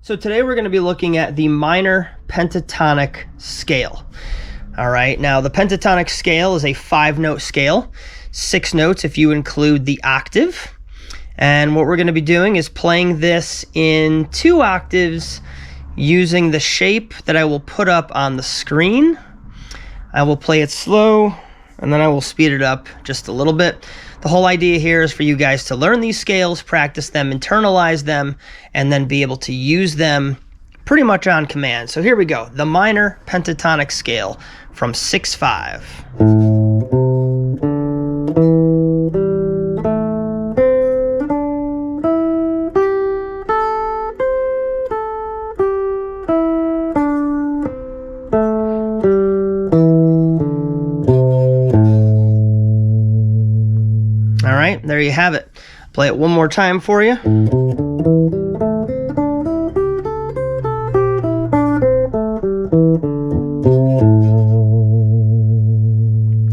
So today we're going to be looking at the minor pentatonic scale. All right, now the pentatonic scale is a 5-note scale, 6 notes if you include the octave. And what we're going to be doing is playing this in 2 octaves using the shape that I will put up on the screen. I will play it slow, and then I will speed it up just a little bit. The whole idea here is for you guys to learn these scales, practice them, internalize them, and then be able to use them pretty much on command. So here we go, the minor pentatonic scale from 6/5. All right, there you have it. Play it one more time for you.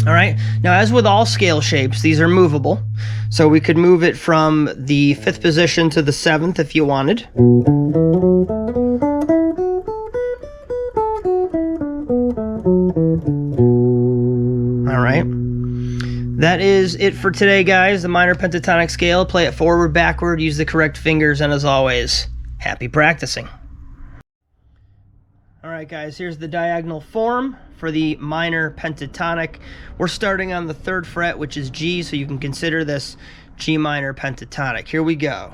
All right, now as with all scale shapes, these are movable. So we could move it from the 5th position to the 7th if you wanted. All right. That is it for today, guys. The minor pentatonic scale. Play it forward, backward, use the correct fingers, and as always, happy practicing. All right, guys, here's the diagonal form for the minor pentatonic. We're starting on the 3rd fret, which is G, so you can consider this G minor pentatonic. Here we go.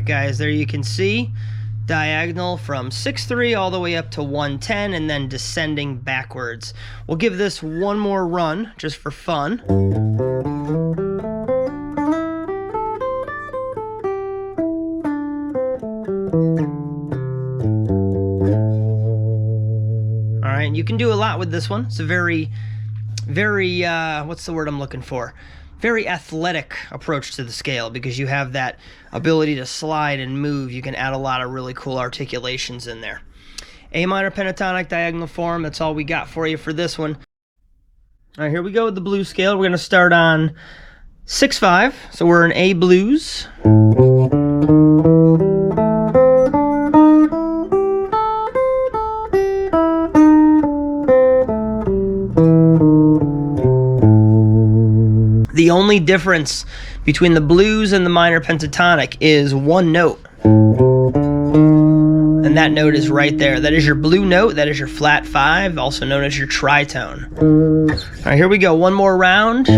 Guys, there you can see diagonal from 6/3 all the way up to 110 and then descending backwards. We'll give this one more run just for fun. All right, you can do a lot with this one. It's a very what's the word I'm looking for? Very athletic approach to the scale because you have that ability to slide and move. You can add a lot of really cool articulations in there. A minor pentatonic diagonal form, that's all we got for you for this one. All right, here we go with the blues scale. We're going to start on 6/5, so we're in A blues. The only difference between the blues and the minor pentatonic is one note. And that note is right there. That is your blue note. That is your flat 5, also known as your tritone. All right, here we go. One more round.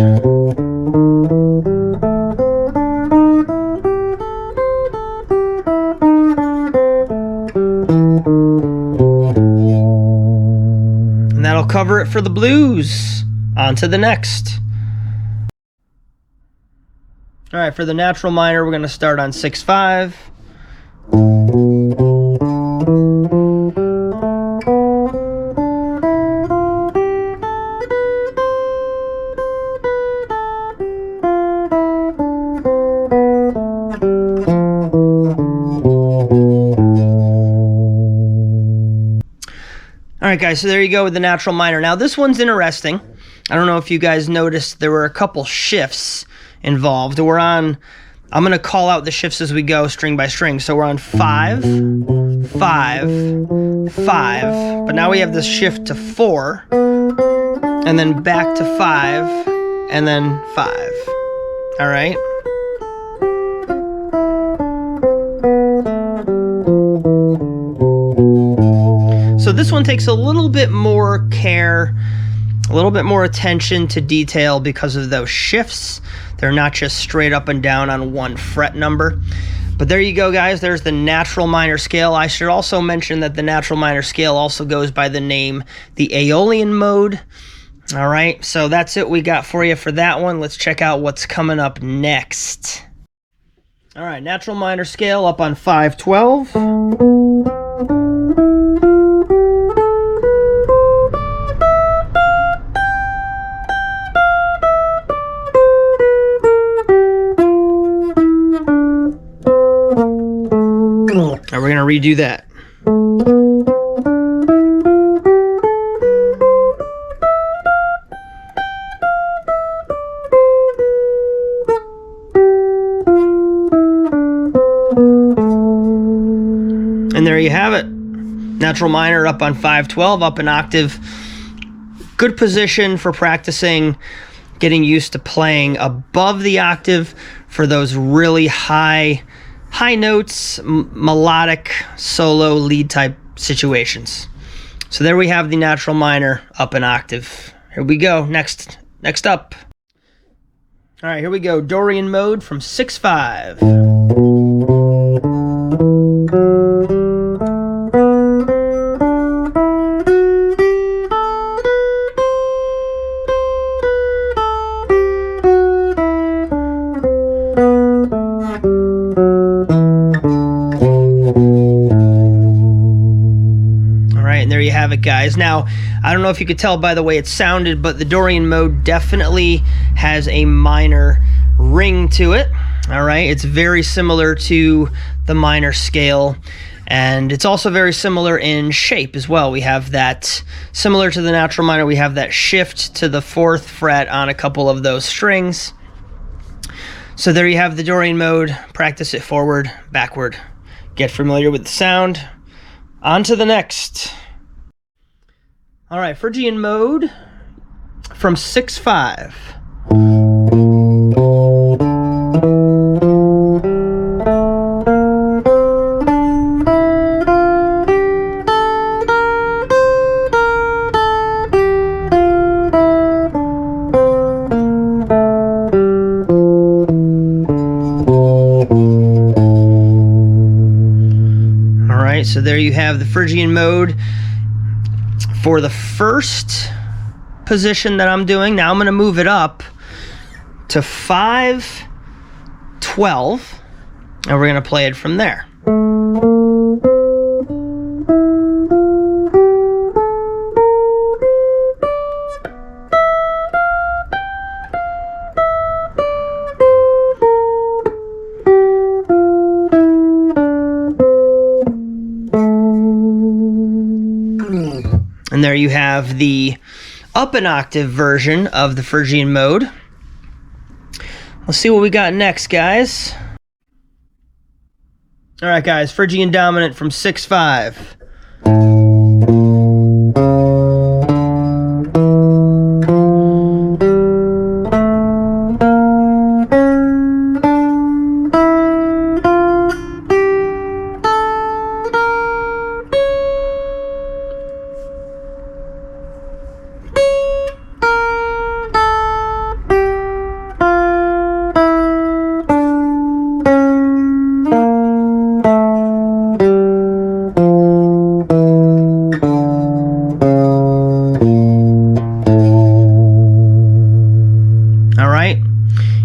And that'll cover it for the blues. On to the next. All right, for the natural minor, we're going to start on 6/5. All right, guys, so there you go with the natural minor. Now, this one's interesting. I don't know if you guys noticed there were a couple shifts involved. We're on, I'm going to call out the shifts as we go, string by string. So we're on 5, 5, 5, but now we have this shift to 4, and then back to 5, and then 5. All right? So this one takes a little bit more care, a little bit more attention to detail because of those shifts. They're not just straight up and down on one fret number. But there you go, guys. There's the natural minor scale. I should also mention that the natural minor scale also goes by the name the Aeolian mode. All right, so that's it we got for you for that one. Let's check out what's coming up next. All right, natural minor scale up on 5/12. And we're going to redo that. And there you have it. Natural minor up on 5/12, up an octave. Good position for practicing, getting used to playing above the octave for those really high notes, melodic, solo, lead type situations. So there we have the natural minor up an octave. Here we go. Next up. All right, here we go. Dorian mode from 6/5. And there you have it, guys. Now, I don't know if you could tell by the way it sounded, but the Dorian mode definitely has a minor ring to it. All right, it's very similar to the minor scale, and it's also very similar in shape as well. We have that, similar to the natural minor, we have that shift to the 4th fret on a couple of those strings. So there you have the Dorian mode. Practice it forward, backward. Get familiar with the sound. On to the next. All right, Phrygian mode from 6/5. All right, so there you have the Phrygian mode. For the first position that I'm doing, now I'm going to move it up to 5/12, and we're going to play it from there. And there you have the up an octave version of the Phrygian mode. Let's see what we got next, guys. All right, guys, Phrygian dominant from 6/5.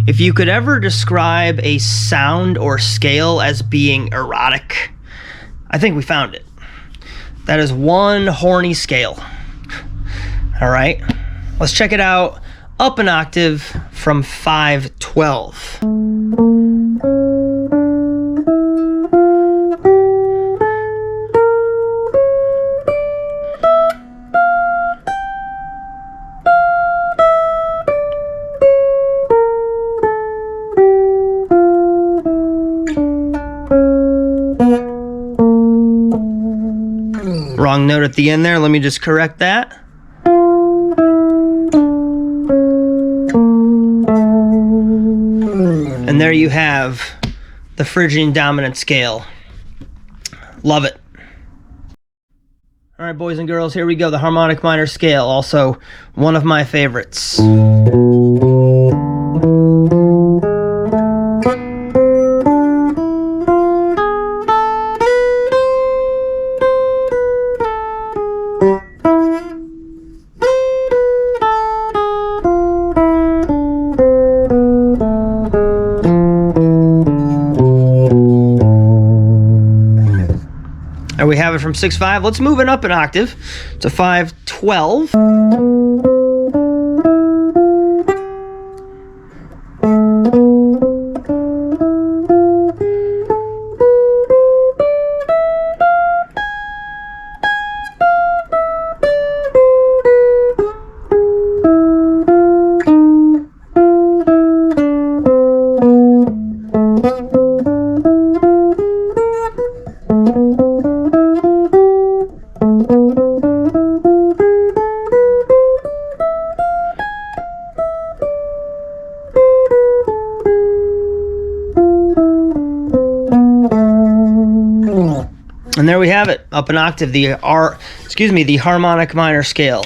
If you could ever describe a sound or scale as being erotic, I think we found it. That is one horny scale. All right, let's check it out. Up an octave from 5/12. Wrong note at the end there. Let me just correct that. And there you have the Phrygian dominant scale. Love it. All right, boys and girls, here we go. The harmonic minor scale, also one of my favorites. There we have it from 6-5. Let's move it up an octave to 5-12. And there we have it, up an octave, the harmonic minor scale.